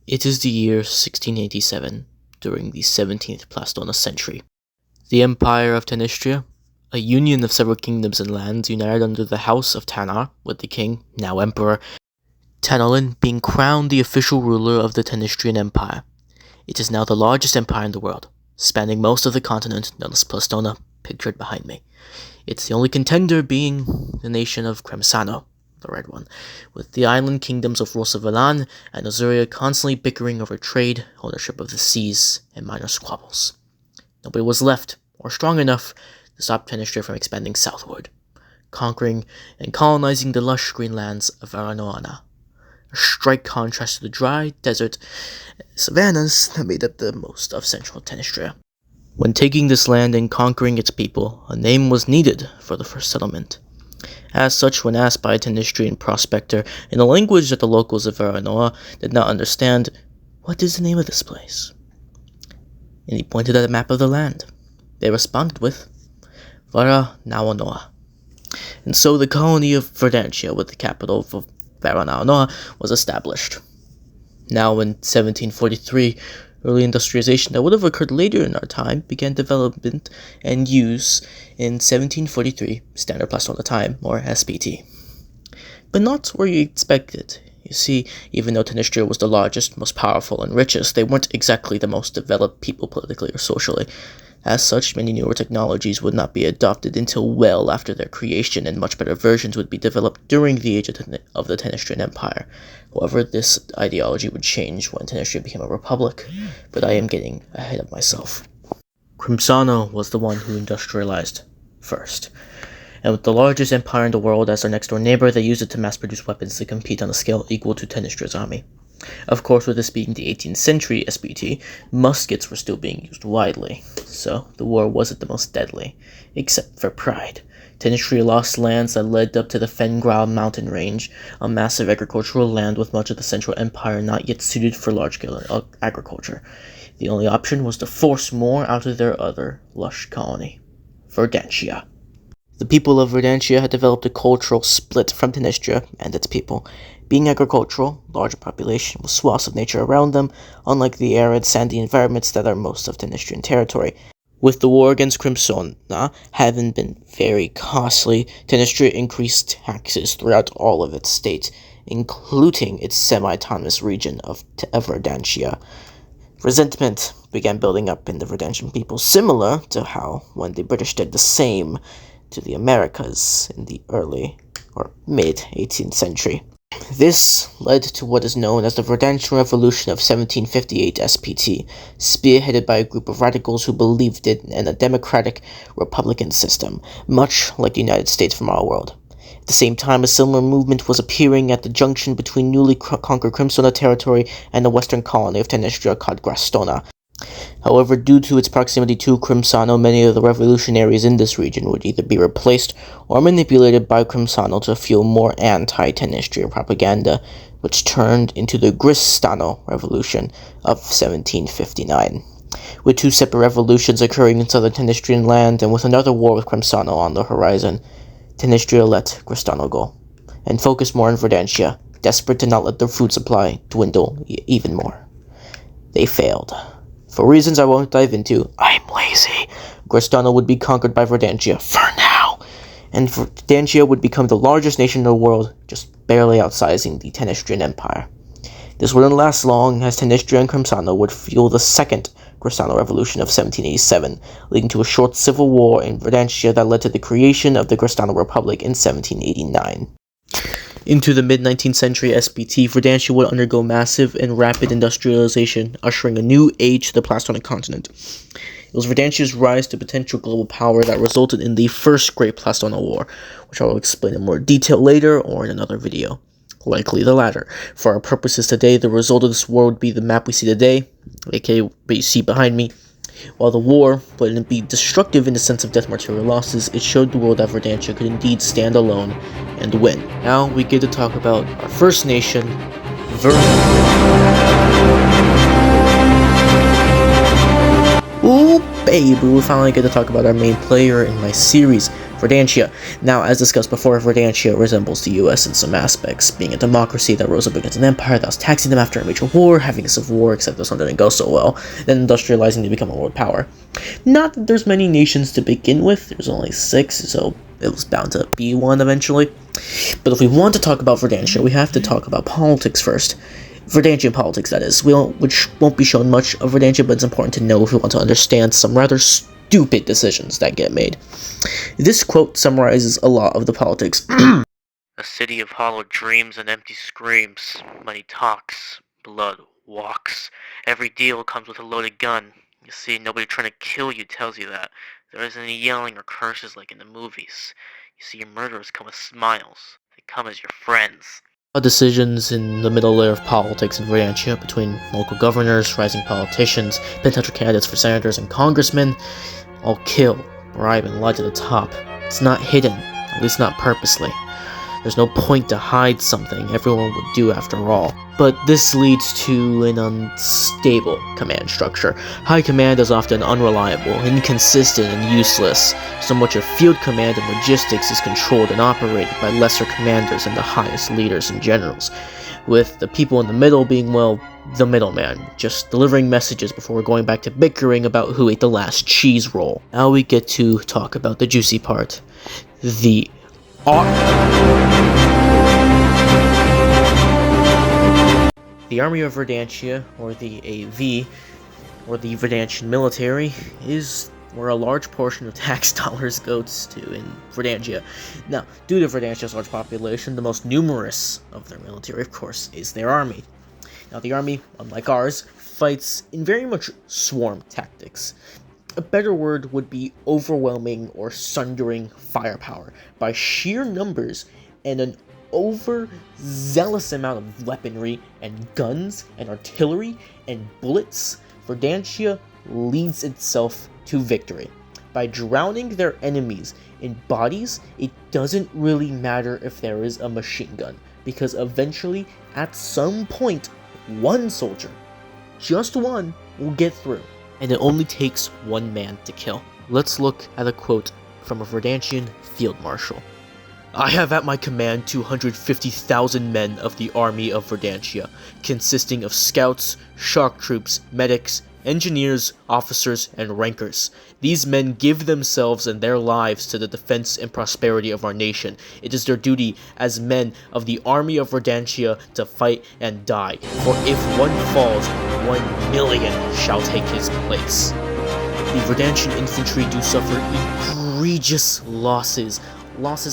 It is the year 1687, during the 17th Plastona century. The Empire of Tenistria, a union of several kingdoms and lands united under the House of Tanar, with the king, now Emperor, Tanolin being crowned the official ruler of the Tenistrian Empire. It is now the largest empire in the world, spanning most of the continent known as Plastona, pictured behind me. It's the only contender being the nation of Cremsano, the red one, with the island kingdoms of Rosavilan and Azuria constantly bickering over trade, ownership of the seas, and minor squabbles. Nobody was left, or strong enough, to stop Tenistria from expanding southward, conquering and colonizing the lush green lands of Verdantia, a strike contrast to the dry desert savannas that made up the most of central Tenistria. When taking this land and conquering its people, a name was needed for the first settlement. As such, when asked by a Tenistrian prospector in a language that the locals of Verdantia did not understand, "What is the name of this place?" and he pointed at a map of the land. They responded with Verdantia. And so the colony of Verdantia, with the capital of Verdantia, was established. Now in 1743, early industrialization that would have occurred later in our time began development and use in 1743 Standard Plastona Time, or SPT. But not where you expected. You see, even though Tenistria was the largest, most powerful, and richest, they weren't exactly the most developed people politically or socially. As such, many newer technologies would not be adopted until well after their creation, and much better versions would be developed during the age of the Tenistrian Empire. However, this ideology would change when Tenistria became a republic, but I am getting ahead of myself. Cremsano was the one who industrialized first, and with the largest empire in the world as their next-door neighbor, they used it to mass-produce weapons to compete on a scale equal to Tenistria's army. Of course, with this being the 18th century SPT, muskets were still being used widely, so the war wasn't the most deadly, except for pride. Tenistria lost lands that led up to the Fengrau mountain range, a massive agricultural land with much of the Central Empire not yet suited for large-scale agriculture. The only option was to force more out of their other lush colony, Verdantia. The people of Verdantia had developed a cultural split from Tenistria and its people. Being agricultural, larger population with swaths of nature around them, unlike the arid, sandy environments that are most of Tenistrian territory. With the war against Cremsona having been very costly, Tenistria increased taxes throughout all of its state, including its semi-autonomous region of Verdantia. Resentment began building up in the Verdantian people, similar to how when the British did the same to the Americas in the early or mid-18th century. This led to what is known as the Verdantian Revolution of 1758 SPT, spearheaded by a group of radicals who believed in a democratic republican system, much like the United States from our world. At the same time, a similar movement was appearing at the junction between newly conquered Cremsona territory and the western colony of Tenistria called Plastona. However, due to its proximity to Cremsano, many of the revolutionaries in this region would either be replaced or manipulated by Cremsano to fuel more anti-Tenistria propaganda, which turned into the Cristano Revolution of 1759. With two separate revolutions occurring in southern Tenistrian land and with another war with Cremsano on the horizon, Tenistria let Cristano go and focused more on Verdantia, desperate to not let their food supply dwindle even more. They failed. For reasons I won't dive into, I'm lazy. Cristano would be conquered by Verdantia, for now, and Verdantia would become the largest nation in the world, just barely outsizing the Tenistrian Empire. This wouldn't last long, as Tenistria and Cremsano would fuel the second Cristano Revolution of 1787, leading to a short civil war in Verdantia that led to the creation of the Cristano Republic in 1789. Into the mid-19th century SPT, Verdantia would undergo massive and rapid industrialization, ushering a new age to the Plastonic continent. It was Verdantia's rise to potential global power that resulted in the First Great Plastona War, which I will explain in more detail later or in another video. Likely the latter. For our purposes today, the result of this war would be the map we see today, aka what you see behind me. While the war wouldn't be destructive in the sense of death material losses, it showed the world that Verdantia could indeed stand alone and win. Now we get to talk about our first nation, Ooh, baby, we finally get to talk about our main player in my series, Verdantia. Now, as discussed before, Verdantia resembles the US in some aspects, being a democracy that rose up against an empire that was taxing them after a major war, having a civil war, except this one didn't go so well, then industrializing to become a world power. Not that there's many nations to begin with, there's only 6, so it was bound to be one eventually. But if we want to talk about Verdantia, we have to talk about politics first. Verdantian politics, that is, which won't be shown much of Verdantia, but it's important to know if we want to understand some rather stupid decisions that get made. This quote summarizes a lot of the politics. A city of hollow dreams and empty screams. Money talks, blood walks. Every deal comes with a loaded gun. You see, nobody trying to kill you tells you that. There isn't any yelling or curses like in the movies. You see, your murderers come with smiles. They come as your friends. Decisions in the middle layer of politics in Verdantia between local governors, rising politicians, potential candidates for senators and congressmen, all kill, bribe, and lie to the top. It's not hidden, at least not purposely. There's no point to hide something everyone would do after all. But this leads to an unstable command structure. High command is often unreliable, inconsistent, and useless. So much of field command and logistics is controlled and operated by lesser commanders and the highest leaders and generals, with the people in the middle being, well, the middleman, just delivering messages before going back to bickering about who ate the last cheese roll. Now we get to talk about the juicy part. The Army of Verdantia, or the AV, or the Verdantian military, is where a large portion of tax dollars goes to in Verdantia. Now, due to Verdantia's large population, the most numerous of their military, of course, is their army. Now, the army, unlike ours, fights in very much swarm tactics. A better word would be overwhelming or sundering firepower by sheer numbers and an overzealous amount of weaponry and guns and artillery and bullets. Verdantia leads itself to victory. By drowning their enemies in bodies, it doesn't really matter if there is a machine gun, because eventually, at some point, one soldier, just one, will get through. And it only takes one man to kill. Let's look at a quote from a Verdantian field marshal. I have at my command 250,000 men of the army of Verdantia, consisting of scouts, shock troops, medics, engineers, officers, and rankers. These men give themselves and their lives to the defense and prosperity of our nation. It is their duty as men of the army of Verdantia to fight and die, for if one falls, 1,000,000 shall take his place. The Verdantian infantry do suffer egregious losses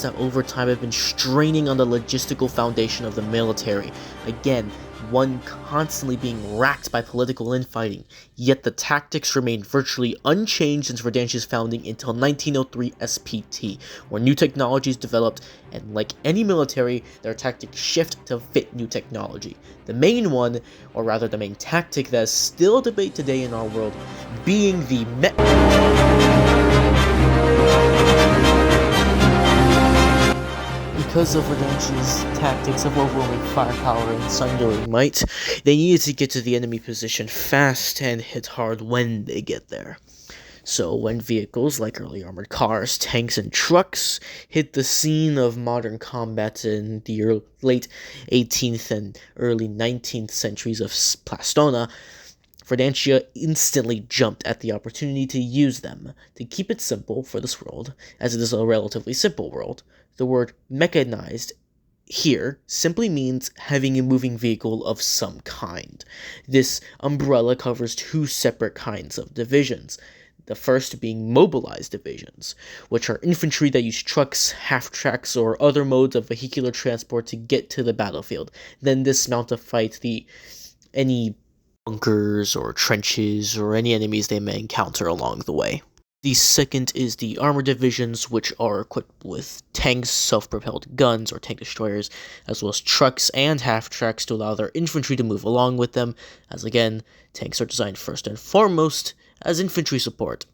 that over time have been straining on the logistical foundation of the military. Again, one constantly being racked by political infighting, yet the tactics remain virtually unchanged since Verdantia's founding until 1903 SPT, where new technologies developed, and like any military, their tactics shift to fit new technology. The main one, or rather the main tactic that is still debated today in our world, being the Because of Verdantia's tactics of overwhelming firepower and sundering might, they needed to get to the enemy position fast and hit hard when they get there. So when vehicles like early armored cars, tanks, and trucks hit the scene of modern combat in the late 18th and early 19th centuries of Plastona, Verdantia instantly jumped at the opportunity to use them. To keep it simple for this world, as it is a relatively simple world, the word mechanized here simply means having a moving vehicle of some kind. This umbrella covers two separate kinds of divisions. The first being mobilized divisions, which are infantry that use trucks, half-tracks, or other modes of vehicular transport to get to the battlefield, then dismount to fight any bunkers or trenches or any enemies they may encounter along the way. The second is the armored divisions, which are equipped with tanks, self-propelled guns, or tank destroyers, as well as trucks and half-tracks to allow their infantry to move along with them, as again, tanks are designed first and foremost as infantry support.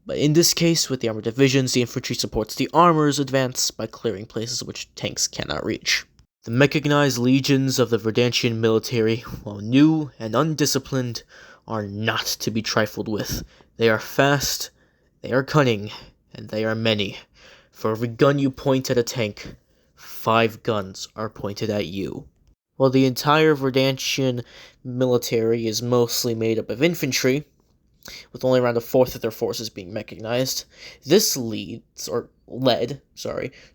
But in this case, with the armored divisions, the infantry supports the armor's advance by clearing places which tanks cannot reach. The mechanized legions of the Verdantian military, while new and undisciplined, are not to be trifled with. They are fast, they are cunning, and they are many. For every gun you point at a tank, 5 guns are pointed at you. While the entire Verdantian military is mostly made up of infantry, with only around a fourth of their forces being mechanized, this led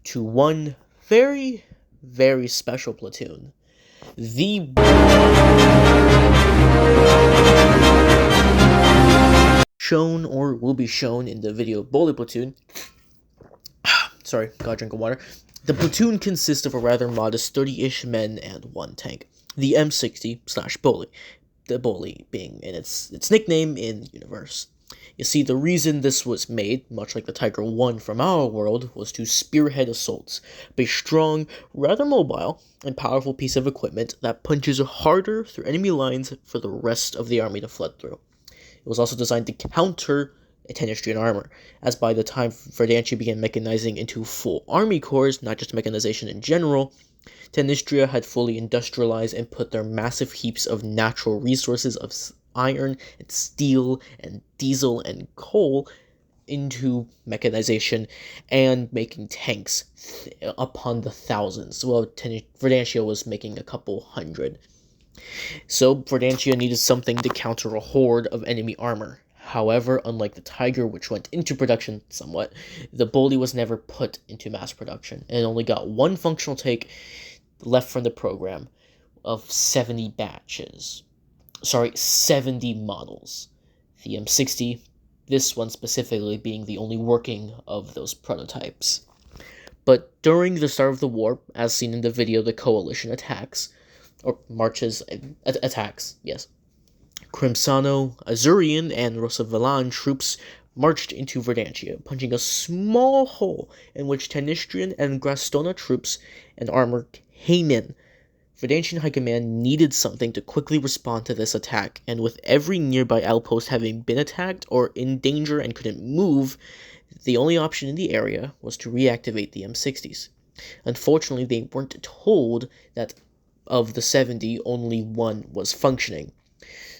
to one very, very special platoon. The shown or will be shown in the video Bully Platoon. Sorry, gotta drink of water. The platoon consists of a rather modest 30-ish men and 1 tank. The M60/Bully. The Bully being in its nickname in the universe. You see, the reason this was made, much like the Tiger I from our world, was to spearhead assaults, a strong, rather mobile, and powerful piece of equipment that punches harder through enemy lines for the rest of the army to flood through. It was also designed to counter Tenestrian armor, as by the time Verdantia began mechanizing into full army corps, not just mechanization in general, Tenestria had fully industrialized and put their massive heaps of natural resources of iron and steel and diesel and coal into mechanization and making tanks upon the thousands. Well, Verdantia was making a couple hundred. So Verdantia needed something to counter a horde of enemy armor. However, unlike the Tiger, which went into production somewhat, the Bully was never put into mass production, and only got 1 functional take left from the program of 70 batches. 70 models. The M60, this one specifically being the only working of those prototypes. But during the start of the war, as seen in the video The Coalition Attacks, or Marches, attacks, yes, Crimsano, Azurian, and Rosavillan troops marched into Verdantia, punching a small hole in which Tenestrian and Plastona troops and armor came in. Verdantian High Command needed something to quickly respond to this attack, and with every nearby outpost having been attacked or in danger and couldn't move, the only option in the area was to reactivate the M60s. Unfortunately, they weren't told that of the 70, only 1 was functioning.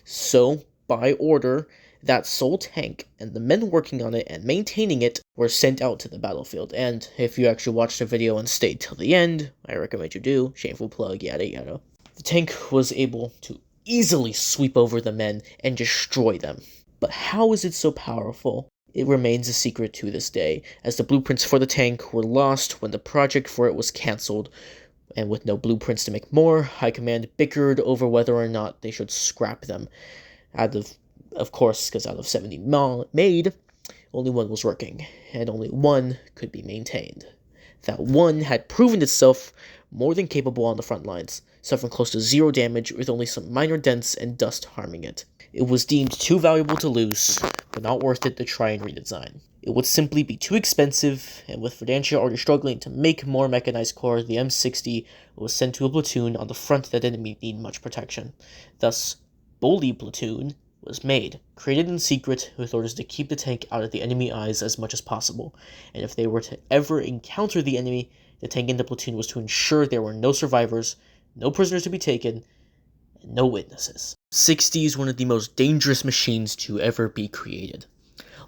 So, by order, that sole tank and the men working on it and maintaining it were sent out to the battlefield. And if you actually watched the video and stayed till the end, I recommend you do, shameful plug, yada yada. The tank was able to easily sweep over the men and destroy them. But how is it so powerful? It remains a secret to this day, as the blueprints for the tank were lost when the project for it was cancelled, and with no blueprints to make more, High Command bickered over whether or not they should scrap them. Of course, because out of 70 made, only 1 was working, and only 1 could be maintained. That 1 had proven itself more than capable on the front lines, suffering close to 0 damage with only some minor dents and dust harming it. It was deemed too valuable to lose, but not worth it to try and redesign. It would simply be too expensive, and with Verdantia already struggling to make more mechanized corps, the M60 was sent to a platoon on the front that didn't need much protection. Thus, Bully Platoon was made, created in secret with orders to keep the tank out of the enemy eyes as much as possible, and if they were to ever encounter the enemy, the tank in the platoon was to ensure there were no survivors, no prisoners to be taken, and no witnesses. 60 is one of the most dangerous machines to ever be created.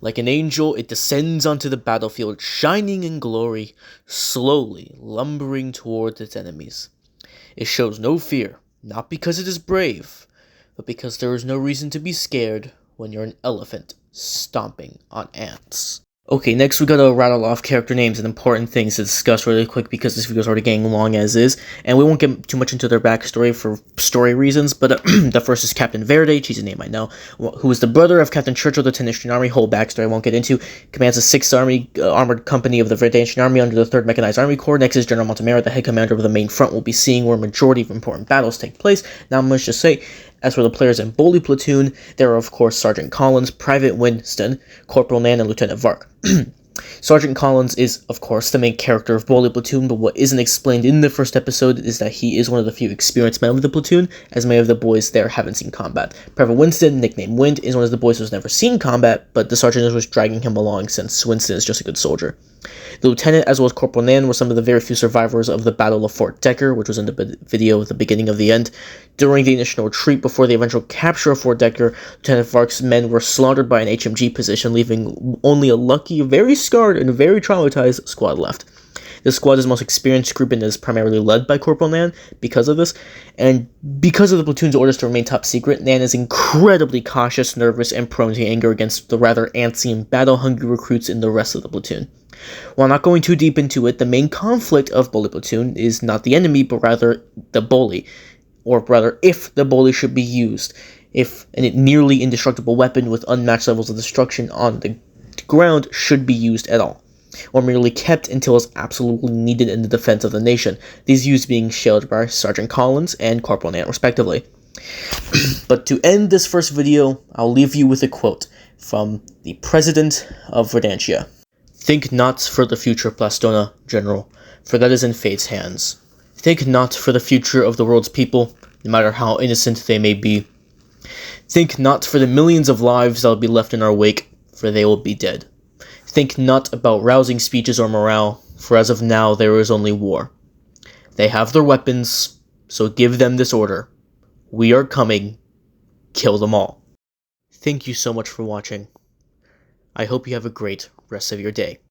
Like an angel, it descends onto the battlefield, shining in glory, slowly lumbering toward its enemies. It shows no fear, not because it is brave, but because there is no reason to be scared when you're an elephant stomping on ants. Okay, next we gotta rattle off character names and important things to discuss really quick because this video is already getting long as is, and we won't get too much into their backstory for story reasons, but the first is Captain Verde, she's a name I know, who is the brother of Captain Churchill of the Tenestrian Army, whole backstory I won't get into, commands the 6th Armored Company of the Verdantian Army under the 3rd Mechanized Army Corps. Next is General Montemera, the head commander of the main front. We'll be seeing where a majority of important battles take place. Not much to say. As for the players in Bully Platoon, there are of course Sergeant Collins, Private Winston, Corporal Nan, and Lieutenant Vark. Sergeant Collins is, of course, the main character of Bully Platoon, but what isn't explained in the first episode is that he is one of the few experienced men of the platoon, as many of the boys there haven't seen combat. Private Winston, nicknamed Wind, is one of the boys who's never seen combat, but the sergeant was dragging him along since Winston is just a good soldier. The lieutenant, as well as Corporal Nan, were some of the very few survivors of the Battle of Fort Decker, which was in the video at the beginning of the end. During the initial retreat before the eventual capture of Fort Decker, Lieutenant Vark's men were slaughtered by an HMG position, leaving only a lucky, very scarred, and very traumatized squad left. This squad is the most experienced group and is primarily led by Corporal Nan because of this, and because of the platoon's orders to remain top secret, Nan is incredibly cautious, nervous, and prone to anger against the rather antsy and battle-hungry recruits in the rest of the platoon. While not going too deep into it, the main conflict of Bully Platoon is not the enemy, but rather the bully, or rather, if the bully should be used, if a nearly indestructible weapon with unmatched levels of destruction on the ground should be used at all, or merely kept until it's absolutely needed in the defense of the nation, these views being shared by Sergeant Collins and Corporal Nant, respectively. But to end this first video, I'll leave you with a quote from the President of Verdantia. "Think not for the future, Plastona, General, for that is in fate's hands. Think not for the future of the world's people, no matter how innocent they may be. Think not for the millions of lives that will be left in our wake, for they will be dead. Think not about rousing speeches or morale, for as of now there is only war. They have their weapons, so give them this order. We are coming. Kill them all." Thank you so much for watching. I hope you have a great rest of your day.